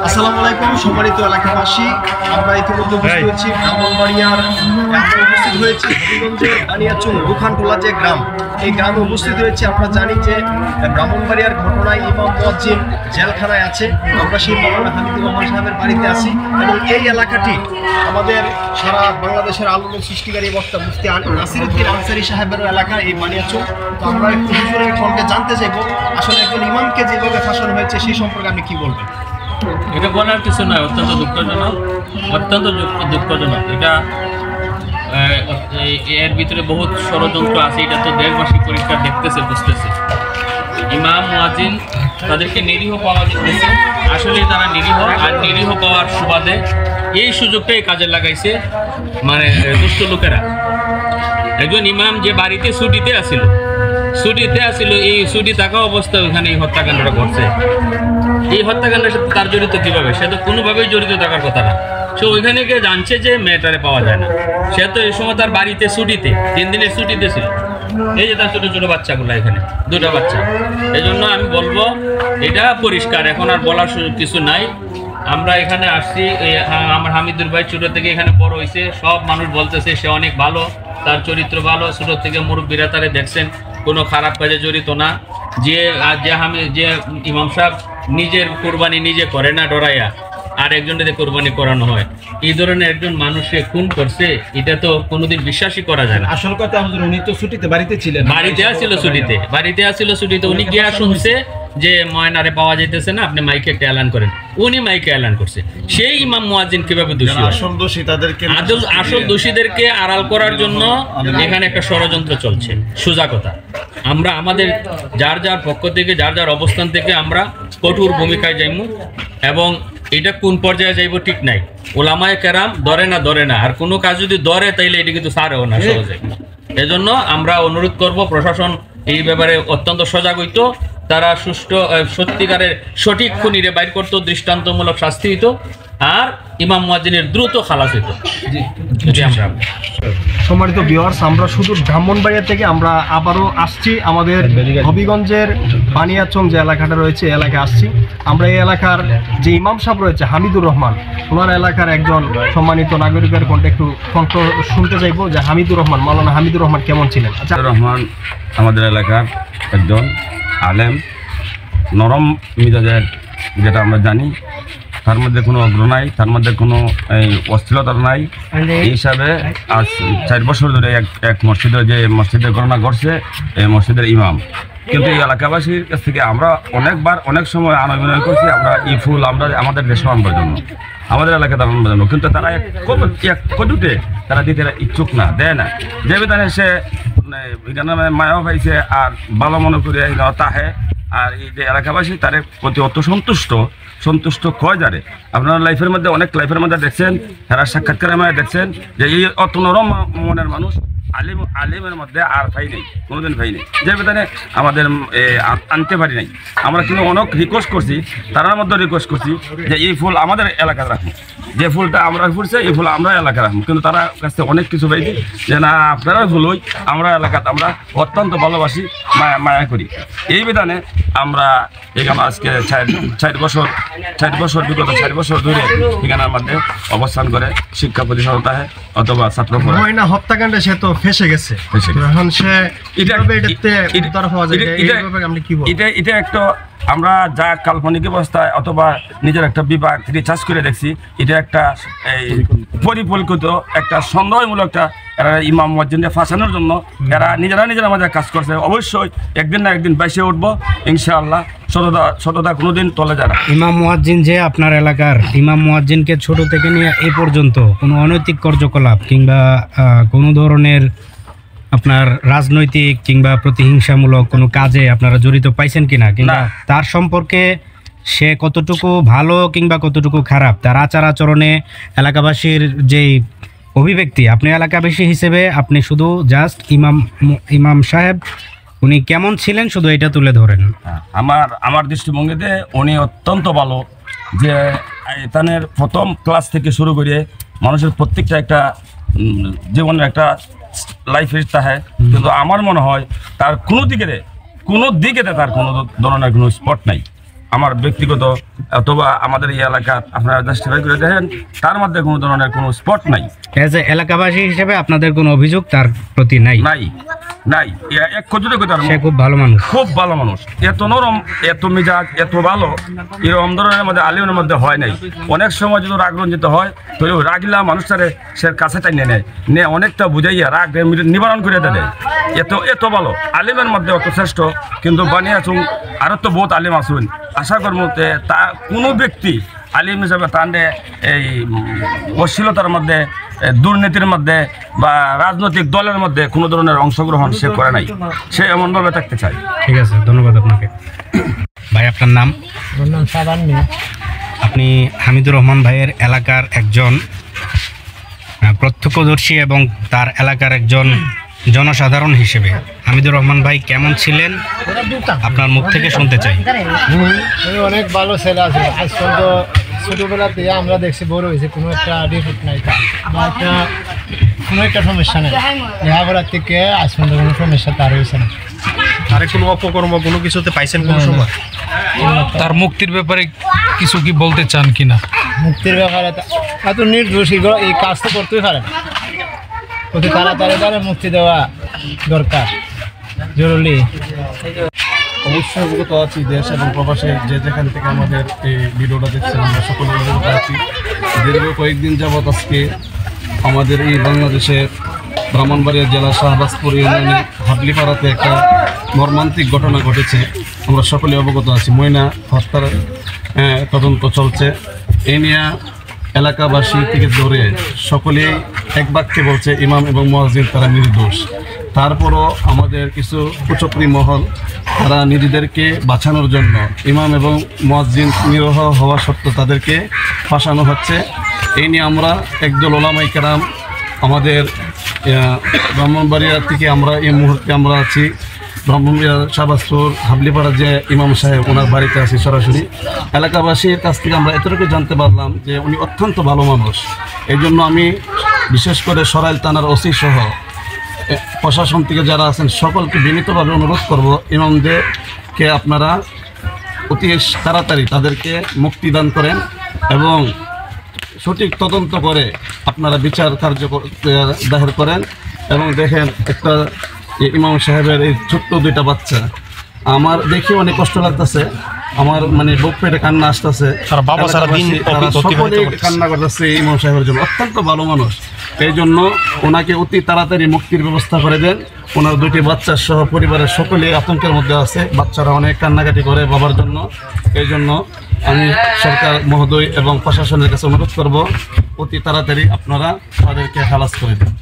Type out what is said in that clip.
আসসালামু আলাইকুম সম্মানিত এলাকাবাসী, আমরা ইতিমধ্যে উপস্থিত হয়েছি ব্রাহ্মণবাড়িয়ার উপস্থিত হয়েছি হবিগঞ্জের আনিয়াচুং দুখানটোলা যে গ্রাম, এই গ্রামে উপস্থিত হয়েছি। আমরা জানি যে ব্রাহ্মণবাড়িয়ার ঘটনায় ইমাম মুয়াজ্জিন জেলখানায় আছে। আমরা সেই মাওলানা হামিদুর রহমান সাহেবের বাড়িতে আছি এবং এই এলাকাটি আমাদের সারা বাংলাদেশের আলোড়ন সৃষ্টিকারী বক্তা মুফতি নাসিরউদ্দিন আনসারী সাহেবের এলাকা এই বানিয়াচুং। তো আমরা একটু হুজুরের কণ্ঠে জানতে চাইব আসলে একজন ইমামকে যেভাবে ফাঁসানো হয়েছে সেই সম্পর্কে আপনি কি বলবেন? এটা বলার কিছু নয়, অত্যন্ত দুঃখজনক, অত্যন্ত দুঃখজনক। এটা এর ভিতরে বহুত ষড়যন্ত্র আছে, এটা তো দেশবাসী পরিষ্কার দেখতেছে, বুঝতেছে। ইমাম মুয়াজ্জিন তাদেরকে নিরীহ পাওয়া যেতেছে, আসলে তারা নিরীহ, আর নিরীহ পাওয়ার সুবাদে এই সুযোগটাই কাজে লাগাইছে মানে দুষ্ট লোকেরা। একজন ইমাম যে বাড়িতে ছুটিতে আসিল, এই ছুটি থাকা অবস্থায় ওখানে এই হত্যাকাণ্ডটা ঘটছে। এই হত্যাকাণ্ডের সাথে তার জড়িত কীভাবে? সে তো কোনোভাবেই জড়িত থাকার কথা না। সে ওইখানে গিয়ে জানছে যে মেয়েটারে পাওয়া যায় না। সে তো এই সময় তার বাড়িতে ছুটিতে, 3 দিনের ছুটিতে ছিল। এই যে তার ছোটো ছোটো বাচ্চাগুলো, এখানে 2টা বাচ্চা। এই জন্য আমি বলবো এটা পরিষ্কার, এখন আর বলার কিছু নাই। আমরা এখানে আসছি, আমার হামিদুর ভাই ছোটো থেকে এখানে বড় হয়েছে, সব মানুষ বলতেছে সে অনেক ভালো, তার চরিত্র ভালো। ছোটো থেকে মুরব্বীরা তারে দেখছেন, কোনো খারাপ কাজে জড়িত না। যে ইমাম সাহেব নিজের কোরবানি নিজে করে না ডরাইয়া, আর একজনকে কোরবানি করানো হয়, এই ধরনের একজন মানুষকে খুন করছে, এটা তো কোনোদিন বিশ্বাসই করা যায় না। আসল কথা হুজুর, উনি তো ছুটিতে বাড়িতে ছিলেন, বাড়িতে আসছিল ছুটিতে। উনি গিয়া শুনছে যে ময়নারে পাওয়া যাইতেছে না, আপনি মাইকে একটা এলান করেন। উনি মাইকে এলান করছে। সেই ইমাম মুয়াজ্জিন কিভাবে দোষী? আসল দোষীদেরকে আড়াল করার জন্য এখানে একটা ষড়যন্ত্র চলছে, সোজা কথা। আমরা আমাদের যার যার পক্ষ থেকে, যার যার অবস্থান থেকে আমরা কঠোর ভূমিকায় যাইব, এবং এটা কোন পর্যায়ে যাইব ঠিক নাই। ওলামায়ে কেরাম ধরে না, আর কোনো কাজ যদি ধরে তাইলে এটা কিন্তু ছাড়েও না সহজে। এজন্য আমরা অনুরোধ করব প্রশাসন এই ব্যাপারে অত্যন্ত সজাগ হইতো, তারা সুষ্ঠু সত্যিকারের সঠিক খুনিরে বাইর করতো, দৃষ্টান্তমূলক শাস্তি হইতো, আর ইমাম মুয়াজ্জিনের দ্রুত খালাস হইতো। সম্মানিত ভিউয়ার্স, আমরা শুধু ব্রাহ্মণবাড়িয়া থেকে আমরা আবারও আসছি আমাদের হবিগঞ্জের বানিয়াচং যে এলাকাটা রয়েছে, এলাকায় আসছি আমরা। এই এলাকার যে ইমাম সাহেব রয়েছে হামিদুর রহমান, ওনার এলাকার একজন সম্মানিত নাগরিকের কণ্ঠে একটু কণ্ঠ শুনতে চাইবো যে হামিদুর রহমান, মাওলানা হামিদুর রহমান কেমন ছিলেন? আচ্ছা, রহমান আমাদের এলাকার একজন আলেম, নরম মিজাজের, যেটা আমরা জানি, তার মধ্যে কোনো অগ্র নাই, তার মধ্যে কোনো অস্থিরতা নাই। এই হিসাবে আজ 4 বছর ধরে এক মসজিদে, যে মসজিদের ঘটনা ঘটছে, এই মসজিদের ইমাম। কিন্তু এই এলাকাবাসীর কাছ থেকে আমরা অনেকবার অনেক সময় আনবিনয় করছি, আমরা এই ফুল আমরা আমাদের দেশ আনবার জন্য, আমাদের এলাকাতে আনবার জন্য, কিন্তু তারা এক কটুতে তারা দিতে ইচ্ছুক না, দেয় না। যে বিধানে সে মায়াও পাইছে আর ভালো মনে করে তাহে। আর এই যে এলাকাবাসী তার প্রতি অত সন্তুষ্ট কয় যারে। আপনারা লাইফের মধ্যে অনেক লাইফের মধ্যে দেখছেন, তারা সাক্ষাৎকারের মধ্যে দেখছেন যে এই অত নরম মনের মানুষ আলিমের মধ্যে আর পাই নেই, কোনোদিন পাই নেই। যে বেতনে আমাদের আনতে পারি নাই। আমরা কিন্তু অনেক রিকোয়েস্ট করছি, তারার মধ্যে রিকোয়েস্ট করছি যে এই ফুল আমাদের এলাকায় রাখুন, যে ফুলটা আমরা ফুলছে এই ফুল আমরা এলাকায় রাখুন। কিন্তু তারা কাছে অনেক কিছু পাইছি যে না, আপনারা ফুল হই, আমরা এলাকাতে আমরা অত্যন্ত ভালোবাসি, মায়া করি। এই বিধানে আমরা এখানে আজকে 4 বছর বিগত 4 বছর ধরে এখানের মধ্যে অবস্থান করে শিক্ষা প্রতিষ্ঠান অথবা ছাত্র হত্যাকাণ্ডে সে তো ফেসে গেছে। এখন সে এটা একটা আমরা যা কাল্পনিক অবস্থায় অথবা নিজের একটা বিভাগ রিসার্চ করে দেখছি, এটা একটা পরিকল্পিত একটা সন্দেহমূলক একটা ইমাম মুয়াজ্জিনকে ফাঁসানোর জন্য এরা নিজেরা আমাদের কাজ করছে। অবশ্যই একদিন না একদিন বাইসে উঠবো ইনশাআল্লাহ। সততা কোনোদিন তলে যায় না। ইমাম মুয়াজ্জিন যে আপনার এলাকার ইমাম মুয়াজ্জিনকে ছোট থেকে নিয়ে এই পর্যন্ত কোনো অনৈতিক কার্যকলাপ কিংবা কোনো ধরনের আপনার রাজনৈতিক কিংবা প্রতিহিংসামূলক কোনো কাজে আপনারা জড়িত পাইছেন কিনা, কিংবা তার সম্পর্কে সে কতটুকু ভালো কিংবা কতটুকু খারাপ, তার আচার আচরণে এলাকাবাসীর যেই অভিব্যক্তি, আপনি এলাকাবাসী হিসেবে আপনি শুধু জাস্ট ইমাম সাহেব উনি কেমন ছিলেন শুধু এটা তুলে ধরেন। আমার দৃষ্টিভঙ্গিতে উনি অত্যন্ত ভালো, যে এখানের প্রথম ক্লাস থেকে শুরু করে মানুষের প্রত্যেকটা একটা জীবনের একটা লাইফে থাকে। কিন্তু আমার মনে হয় তার কোনো দিকে তার কোনো ধরনের কোনো স্পট নাই। আমার ব্যক্তিগত অথবা আমাদের এই এলাকার আপনারা জাস্টিফাই করে দেখেন, তার মধ্যে কোনো ধরনের কোনো স্পট নাই। অ্যাজ এ এলাকাবাসী হিসেবে আপনাদের কোনো অভিযোগ তার প্রতি নাই? নাই নাই, এক কথাতে কথা সে খুব ভালো মানুষ, খুব ভালো মানুষ, এত নরম, এত মিজাজ, এত ভালো, এরকম ধরনের মধ্যে আলিমের মধ্যে হয় নাই। অনেক সময় যদি রাগ রঞ্জিত হয় তো রাগিলা মানুষটারে সে কাছে টাইনে নেয়, অনেকটা বুঝাইয়া রাগ নিবারণ করে দেয়। এত ভালো আলিমের মধ্যে অত শ্রেষ্ঠ, কিন্তু বানিয়ে আসুন আরও তো বহুত আলিম আসুন। আশা করব তা কোনো ব্যক্তি আলিম হিসাবে তান্ডে এই অশ্লীলতার মধ্যে, দুর্নীতির মধ্যে বা রাজনৈতিক দলের মধ্যে কোনো ধরনের অংশগ্রহণ সে করে নাই, সে এমনভাবে থাকতে চায়। ঠিক আছে, ধন্যবাদ আপনাকে। ভাই আপনার নাম? আমার নাম সাবান মিয়া। আপনি হামিদুর রহমান ভাইয়ের এলাকার একজন প্রত্যক্ষদর্শী এবং তার এলাকার একজন জনসাধারণ হিসেবে হামিদুর রহমান ভাই কেমন ছিলেন আপনার মুখ থেকে শুনতে চাই। উনি অনেক ভালো ছেলে আছে। আজ পর্যন্ত ছোটোবেলাতে আমরা দেখছি বড় হয়েছে, কোনো একটা ডিফেক্ট নাই বা কোনো একটা সমস্যা নেই। লেখাপড়ার থেকে আজ পর্যন্ত কোনো সমস্যা তার হয়েছে না। আরে কোনো অপকর্ম কোনো কিছুতে পাইছেন কোনো সময়? তার মুক্তির ব্যাপারে কিছু কি বলতে চান কিনা? মুক্তির ব্যাপারে এত নির্দোষ এই কাজ তো করতেই পারে না। অতি তাড়াতাড়ি তারা মুক্তি দেওয়া দরকার, জরুরি। অবশ্যই অবগত আছি, দেশ এবং প্রবাসের যে যেখান থেকে আমাদের এই ভিডিওটা দেখছেন আমরা সকলে অবগত আছি। দীর্ঘ কয়েকদিন যাবৎ আজকে আমাদের এই বাংলাদেশের ব্রাহ্মণবাড়িয়া জেলা শাহবাজপুর ইউনিয়নের হাবলিপাড়াতে একটা মর্মান্তিক ঘটনা ঘটেছে। আমরা সকলে অবগত আছি। ময়না হত্যার তদন্ত চলছে। এই নিয়ে এলাকাবাসী থেকে ধরে সকলেই এক বাক্যে বলছে ইমাম এবং মুয়াজ্জিন তারা নির্দোষ। তারপরও আমাদের কিছু কুচক্রী মহল তারা নিজেদেরকে বাঁচানোর জন্য ইমাম এবং মুয়াজ্জিন নিরীহ হওয়া সত্ত্বেও তাদেরকে ফাঁসানো হচ্ছে। এই নিয়ে আমরা একদল ওলামায়ে কেরাম আমাদের ব্রাহ্মণবাড়িয়া থেকে আমরা এই মুহূর্তে আমরা আছি ব্রাহ্মণবাড়িয়া শাহবাজপুর হাবলিপাড়া যে ইমাম সাহেব ওনার বাড়িতে আছি সরাসরি। এলাকাবাসীর কাছ থেকে আমরা এতটুকু জানতে পারলাম যে উনি অত্যন্ত ভালো মানুষ। এই জন্য আমি বিশেষ করে সরাইল থানার ওসি সহ প্রশাসন থেকে যারা আছেন সকলকে বিনীতভাবে অনুরোধ করব, ইমামদেরকে আপনারা অতি তাড়াতাড়ি তাদেরকে মুক্তিদান করেন এবং সঠিক তদন্ত করে আপনারা বিচার কার্য দায়ের করেন। এবং দেখেন একটা ইমাম সাহেবের এই ছোট্ট দুইটা বাচ্চা, আমার দেখে অনেক কষ্ট লাগতেছে, আমার মানে বুক পেটে কান্না আসতেছে। সকলেই কান্না করতেছে ইমাম সাহেবের জন্য। অত্যন্ত ভালো মানুষ, এই জন্য ওনাকে অতি তাড়াতাড়ি মুক্তির ব্যবস্থা করে দেন। ওনার দুটি বাচ্চার সহ পরিবারের সকলেই আতঙ্কের মধ্যে আছে, বাচ্চারা অনেক কান্নাকাটি করে বাবার জন্য। এই জন্য আমি সরকার মহোদয় এবং প্রশাসনের কাছে অনুরোধ করব অতি তাড়াতাড়ি আপনারা তাদেরকে খালাস করে দেন।